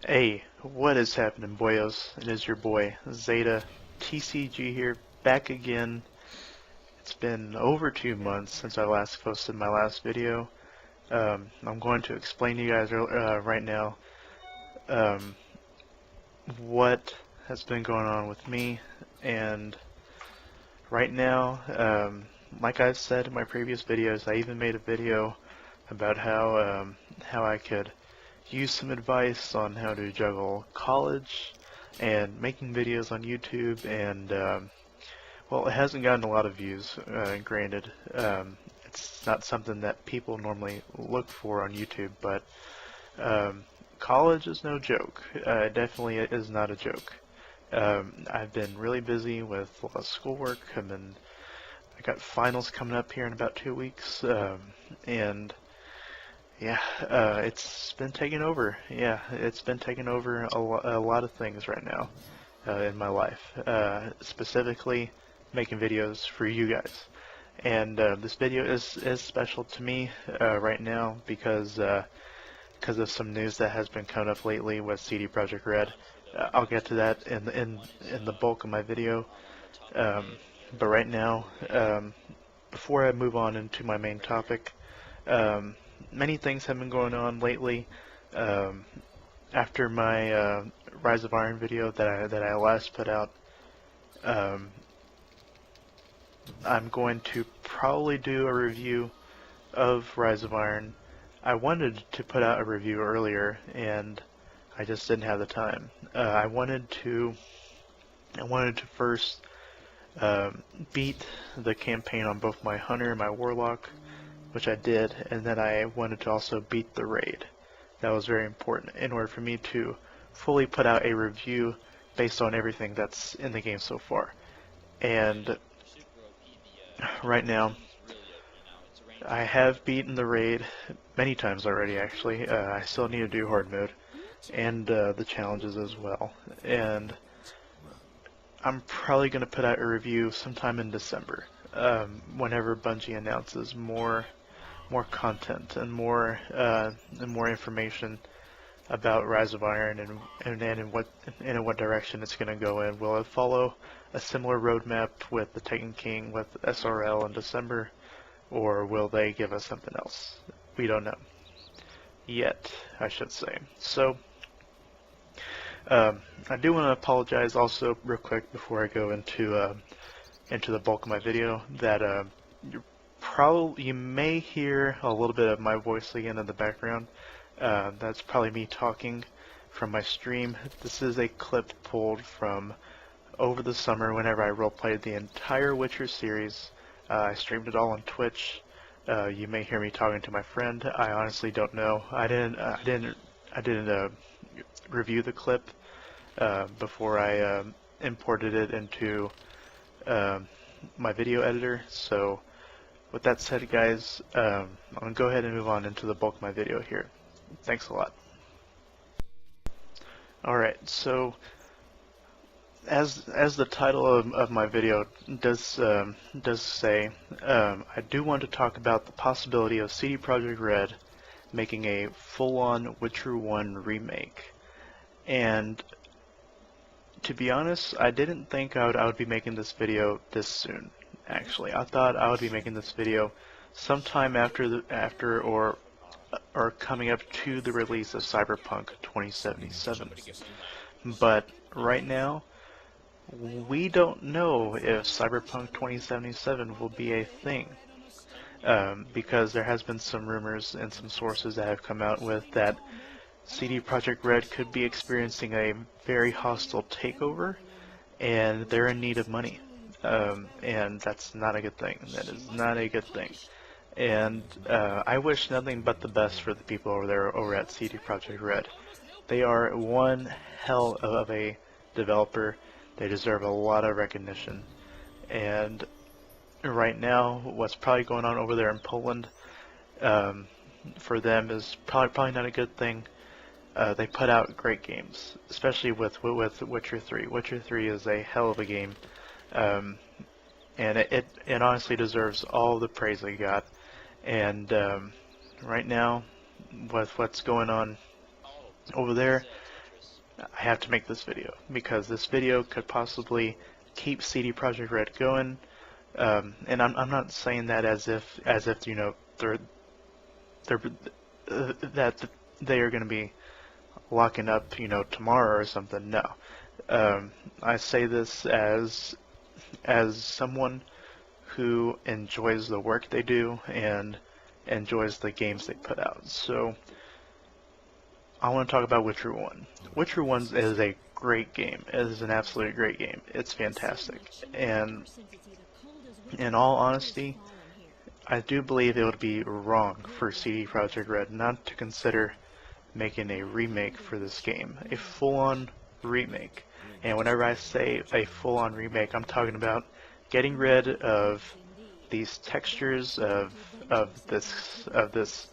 Hey, what is happening, boyos? It is your boy, Zeta TCG here, back again. It's been over 2 months since I last posted my last video. I'm going to explain to you guys right now um, what has been going on with me, and right now, like I've said in my previous videos, I even made a video about how I could use some advice on how to juggle college and making videos on YouTube, and well, it hasn't gotten a lot of views, granted. It's not something that people normally look for on YouTube, but college is no joke. It definitely is not a joke. I've been really busy with a lot of schoolwork. I got finals coming up here in about 2 weeks, and yeah, it's been taking over. Yeah, it's been taking over a lot of things right now in my life, specifically making videos for you guys. And this video is special to me right now because of some news that has been coming up lately with CD Projekt Red. I'll get to that in the bulk of my video. But right now, before I move on into my main topic, many things have been going on lately. After my Rise of Iron video that I last put out, I'm going to probably do a review of Rise of Iron. I wanted to put out a review earlier, and I just didn't have the time. I wanted to first beat the campaign on both my Hunter and my Warlock, which I did, and then I wanted to also beat the raid. That was very important in order for me to fully put out a review based on everything that's in the game so far. And right now, I have beaten the raid many times already, actually. I still need to do hard mode and the challenges as well. And I'm probably going to put out a review sometime in December, whenever Bungie announces more content and more information about Rise of Iron and in what direction it's going to go in. Will it follow a similar roadmap with the Taken King with SRL in December, or will they give us something else? We don't know yet, I should say. So I do want to apologize also real quick before I go into the bulk of my video that you may hear a little bit of my voice again in the background. That's probably me talking from my stream. This is a clip pulled from over the summer whenever I roleplayed the entire Witcher series. I streamed it all on Twitch. You may hear me talking to my friend. I honestly don't know. I didn't review the clip before I imported it into my video editor. So with that said, guys, I'm going to go ahead and move on into the bulk of my video here. Thanks a lot. Alright, so as the title of my video does say, I do want to talk about the possibility of CD Projekt Red making a full-on Witcher 1 remake. And to be honest, I didn't think I would be making this video this soon. Actually, I thought I would be making this video sometime after or coming up to the release of Cyberpunk 2077. But right now, we don't know if Cyberpunk 2077 will be a thing, because there has been some rumors and some sources that have come out with that CD Projekt Red could be experiencing a very hostile takeover, and they're in need of money. And that's not a good thing. That is not a good thing. And I wish nothing but the best for the people over at CD Projekt Red. They are one hell of a developer. They deserve a lot of recognition. And right now, what's probably going on over there in Poland for them is probably not a good thing. They put out great games, especially with Witcher 3. Witcher 3 is a hell of a game, and it honestly deserves all the praise they got. And right now, with what's going on over there, I have to make this video because this video could possibly keep CD Projekt Red going. And I'm not saying that as if you know they're that they are going to be locking up, you know, tomorrow or something. No. I say this as someone who enjoys the work they do and enjoys the games they put out. So I want to talk about Witcher 1. Witcher 1 is a great game. It is an absolutely great game. It's fantastic. And in all honesty, I do believe it would be wrong for CD Projekt Red not to consider making a remake for this game. A full-on remake. And whenever I say a full-on remake, I'm talking about getting rid of these textures of this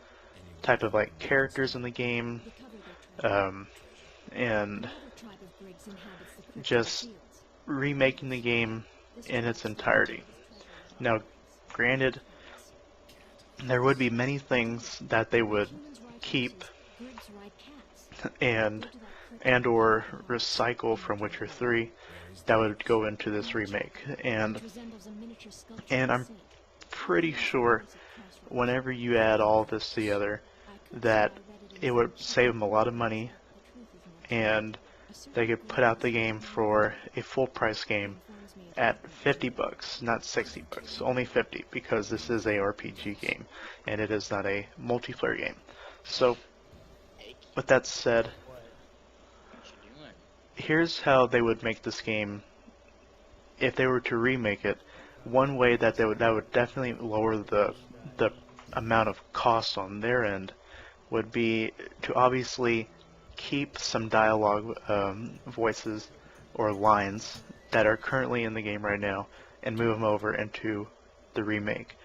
type of like characters in the game, and just remaking the game in its entirety. Now, granted, there would be many things that they would keep and or recycle from Witcher 3 that would go into this remake, and I'm pretty sure whenever you add all this together that it would save them a lot of money, and they could put out the game for a full price game at $50, not $60, only 50, because this is a RPG game and it is not a multiplayer game. So with that said, here's how they would make this game if they were to remake it. One way that would definitely lower the amount of cost on their end would be to obviously keep some dialogue voices or lines that are currently in the game right now and move them over into the remake.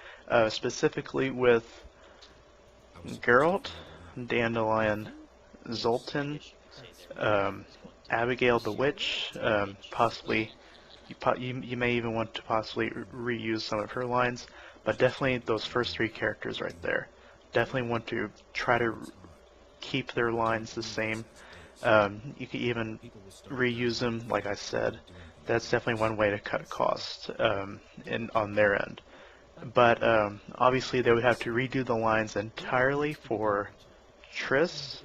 Specifically with Geralt, Dandelion, Zoltan, Abigail the Witch, possibly you may even want to possibly reuse some of her lines, but definitely those first three characters right there. Definitely want to try to keep their lines the same. You could even reuse them, like I said. That's definitely one way to cut costs on their end. But obviously they would have to redo the lines entirely for Triss,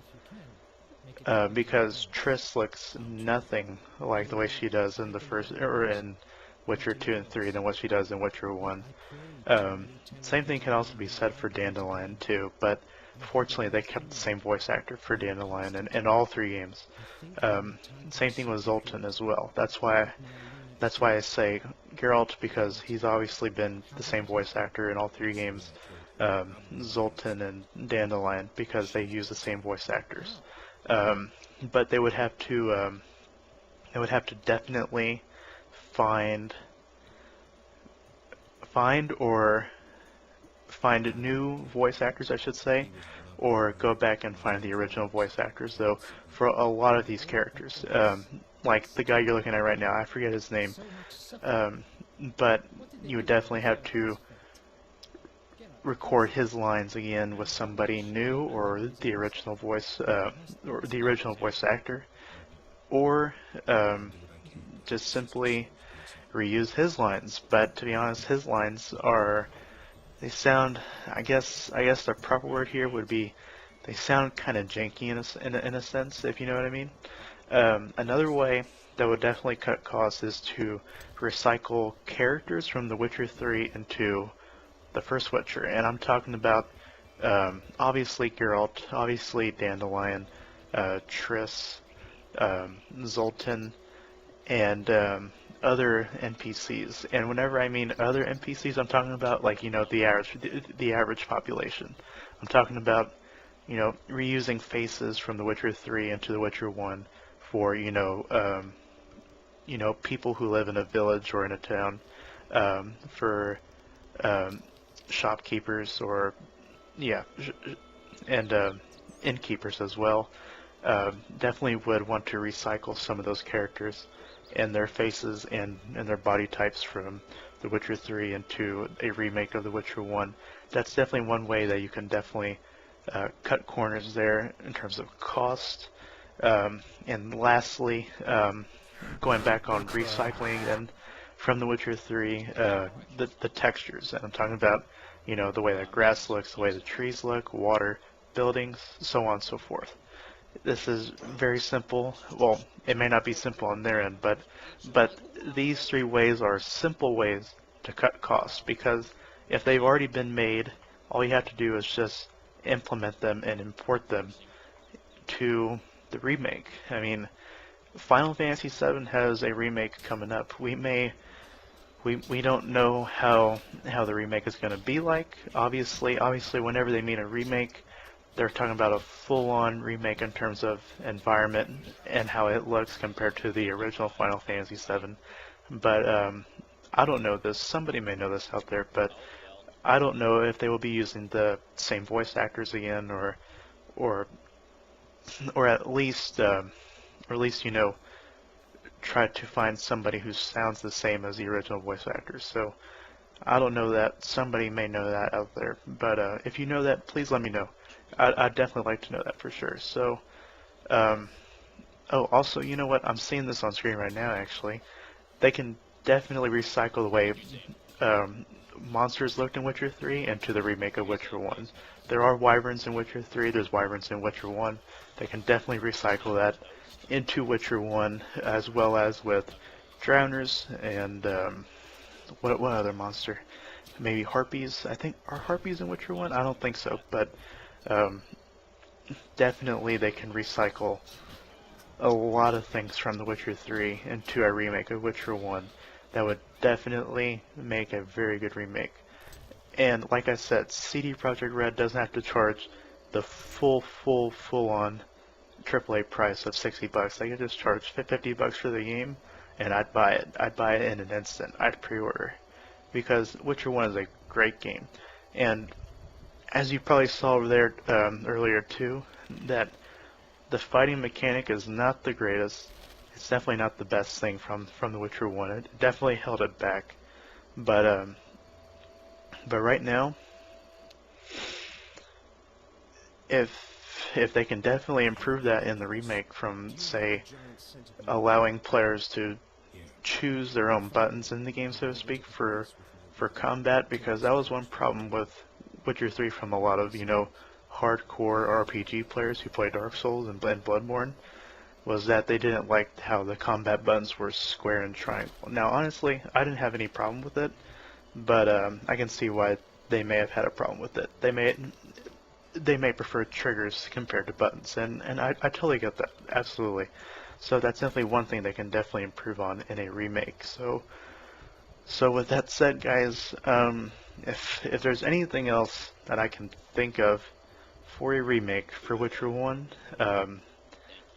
because Triss looks nothing like the way she does in the first, or in Witcher 2 and 3 than what she does in Witcher 1. Same thing can also be said for Dandelion too, but fortunately they kept the same voice actor for Dandelion in all three games. Same thing with Zoltan as well. That's why I say Geralt, because he's obviously been the same voice actor in all three games. Zoltan and Dandelion, because they use the same voice actors. But they would have to definitely find new voice actors, I should say, or go back and find the original voice actors. Though for a lot of these characters, like the guy you're looking at right now, I forget his name, but you would definitely have to record his lines again with somebody new, or the original voice actor, or just simply reuse his lines. But to be honest, his lines they sound, I guess the proper word here would be, they sound kind of janky in a sense, if you know what I mean. Another way that would definitely cut costs is to recycle characters from The Witcher 3 into the first Witcher, and I'm talking about obviously Geralt, obviously Dandelion, Triss, Zoltan, and other NPCs. And whenever I mean other NPCs, I'm talking about, like, you know, the average population. I'm talking about, you know, reusing faces from The Witcher 3 into The Witcher 1 for, you know, people who live in a village or in a town, for shopkeepers, or and innkeepers as well. Definitely would want to recycle some of those characters and their faces and their body types from The Witcher 3 into a remake of The Witcher 1. That's definitely one way that you can definitely cut corners there in terms of cost. And lastly, going back on recycling and from The Witcher 3, the textures. And I'm talking about, you know, the way that grass looks, the way the trees look, water, buildings, so on and so forth. This is very simple. Well, it may not be simple on their end, but these three ways are simple ways to cut costs, because if they've already been made, all you have to do is just implement them and import them to the remake. I mean, Final Fantasy VII has a remake coming up. We don't know how the remake is going to be like. Obviously, whenever they mean a remake, they're talking about a full-on remake in terms of environment and how it looks compared to the original Final Fantasy VII. But I don't know this. Somebody may know this out there, but I don't know if they will be using the same voice actors again, or or at least, you know, try to find somebody who sounds the same as the original voice actors. So I don't know that. Somebody may know that out there, but if you know that, please let me know. I'd definitely like to know that for sure. So, oh, also, you know what? I'm seeing this on screen right now, actually. They can definitely recycle the way monsters looked in Witcher 3 into the remake of Witcher 1. There are wyverns in Witcher 3, there's wyverns in Witcher 1. They can definitely recycle that into Witcher 1, as well as with drowners and what other monster? Maybe harpies. I think, are harpies in Witcher 1? I don't think so, but um, definitely they can recycle a lot of things from The Witcher 3 into a remake of Witcher 1 that would definitely make a very good remake. And like I said, CD Projekt Red doesn't have to charge the full-on AAA price of $60. They could just charge $50 for the game, and I'd buy it. I'd buy it in an instant. I'd pre-order, because Witcher 1 is a great game. And as you probably saw over there earlier too, that the fighting mechanic is not the greatest. It's definitely not the best thing from The Witcher 1. It definitely held it back. But right now, if they can definitely improve that in the remake, from, say, allowing players to choose their own buttons in the game, so to speak, for combat, because that was one problem with Witcher 3 from a lot of, you know, hardcore RPG players who play Dark Souls and Bloodborne, was that they didn't like how the combat buttons were square and triangle. Now, honestly, I didn't have any problem with it, but I can see why they may have had a problem with it. They may prefer triggers compared to buttons, and I totally get that, absolutely. So that's definitely one thing they can definitely improve on in a remake. So with that said, guys, if there's anything else that I can think of for a remake for Witcher 1,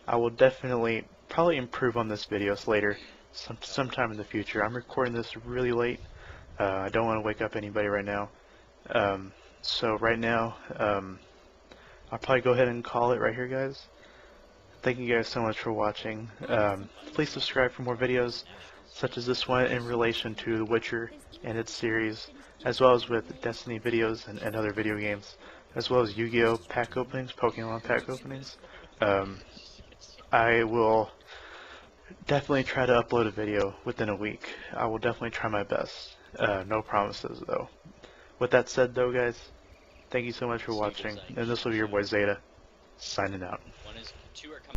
I will definitely probably improve on this videos later, sometime in the future. I'm recording this really late. I don't want to wake up anybody right now. So right now, I'll probably go ahead and call it right here, guys. Thank you guys so much for watching. Please subscribe for more videos such as this one in relation to The Witcher and its series, as well as with Destiny videos and other video games, as well as Yu-Gi-Oh! Pack openings, Pokemon pack openings. I will definitely try to upload a video within a week. I will definitely try my best. No promises, though. With that said, though, guys, thank you so much for watching, and this will be your boy Zeta, signing out.